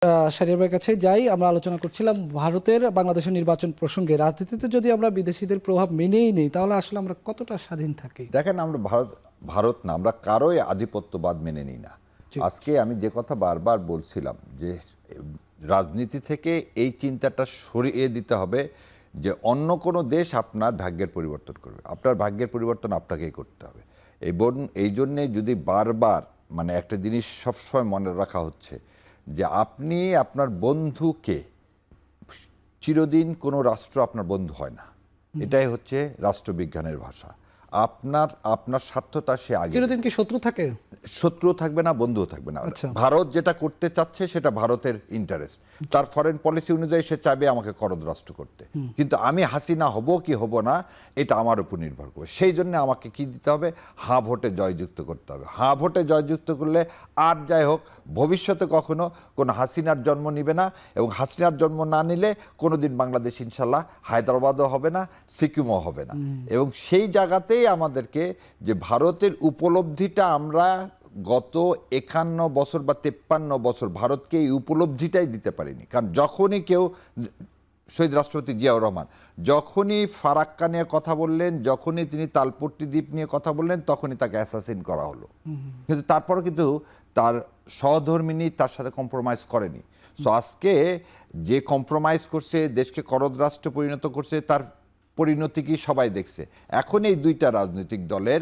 শাহরিয়ার ভাইয়ের কাছে যাই। আমরা আলোচনা করছিলাম ভারতের বাংলাদেশের নির্বাচন প্রসঙ্গে। রাজনীতিতে যদি আমরা বিদেশিদের প্রভাব মেনেই নেই, তাহলে আসলে আমরা কতটা স্বাধীন থাকি? দেখেন, আমরা ভারত না, আমরা কারোই আধিপত্যবাদ মেনে নিই না। জি। আজকে আমি যে কথা বারবার বলছিলাম যে রাজনীতি থেকে এই চিন্তাটা সরিয়ে দিতে হবে যে অন্য কোনো দেশ আপনার ভাগ্যের পরিবর্তন করবে। আপনার ভাগ্যের পরিবর্তন আপনাকেই করতে হবে। এই জন্যে যদি বারবার মানে একটা জিনিস সবসময় মনে রাখা হচ্ছে যে আপনি আপনার বন্ধুকে, চিরদিন কোনো রাষ্ট্র আপনার বন্ধু হয় না। এটাই হচ্ছে রাষ্ট্রবিজ্ঞানের ভাষা। আপনার স্বার্থতা সে আগে। চিরদিন কি শত্রু থাকে? শত্রু থাকবে না, বন্ধুও থাকবে না। আচ্ছা। ভারত যেটা করতে চাচ্ছে সেটা ভারতের ইন্টারেস্ট। তার ফরেন পলিসি অনুযায়ী সে চাইবে আমাকে করদ রাষ্ট্র করতে, কিন্তু আমি হাসিনা হব কি হব না এটা আমার উপর নির্ভর করবে। সেই জন্য আমাকে কি দিতে হবে? হাঁ ভোটে জয়যুক্ত করতে হবে। হাঁ ভোটে জয়যুক্ত করলে আর যাই হোক ভবিষ্যতে কখনো কোনো হাসিনার জন্ম নিবে না, এবং হাসিনার জন্ম না নিলে কোনোদিন বাংলাদেশ ইনশাল্লাহ হায়দ্রাবাদও হবে না, সিকিমও হবে না। এবং সেই জায়গাতেই আমাদেরকে যে ভারতের উপলব্ধিটা, আমরা গত 51 বছর বা 53 বছর ভারতকে এই উপলব্ধিটাই দিতে পারিনি। কারণ যখনই কেউ, শহীদ রাষ্ট্রপতি জিয়াউর রহমান যখনই ফারাক্কা নিয়ে কথা বললেন, যখনই তিনি তালপট্টি দ্বীপ নিয়ে কথা বললেন, তখনই তাকে অ্যাসাসিন করা হলো। কিন্তু তারপরে কিন্তু তার সহধর্মিনী তার সাথে কম্প্রোমাইজ করেনি। সো আজকে যে কম্প্রোমাইজ করছে, দেশকে করদ রাষ্ট্রে পরিণত করছে, তার পরিণতি কি সবাই দেখছে। এখন এই দুইটা রাজনৈতিক দলের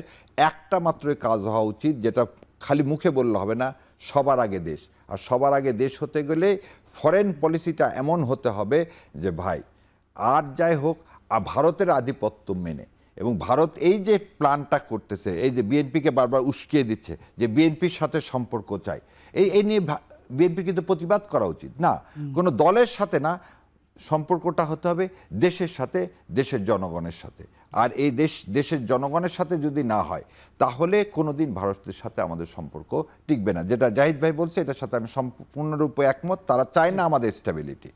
একটা মাত্রই কাজ হওয়া উচিত, যেটা খালি মুখে বললে হবে না, সবার আগে দেশ। আর সবার আগে দেশ হতে গেলে ফরেন পলিসিটা এমন হতে হবে যে ভাই আর যাই হোক ভারতের আধিপত্য মেনে, এবং ভারত এই যে প্ল্যানটা করতেছে, এই যে বিএনপিকে বারবার উস্কিয়ে দিচ্ছে যে বিএনপির সাথে সম্পর্ক চাই, এই নিয়ে বিএনপি কিন্তু প্রতিবাদ করা উচিত না, কোনো দলের সাথে না। সম্পর্কটা হতে হবে দেশের সাথে, দেশের জনগণের সাথে। আর এই দেশের জনগণের সাথে যদি না হয়, তাহলে কোনোদিন ভারতের সাথে আমাদের সম্পর্ক টিকবে না। যেটা জাহিদ ভাই বলছে, এটার সাথে আমি সম্পূর্ণরূপে একমত। তারা চায় না আমাদের স্টেবিলিটি।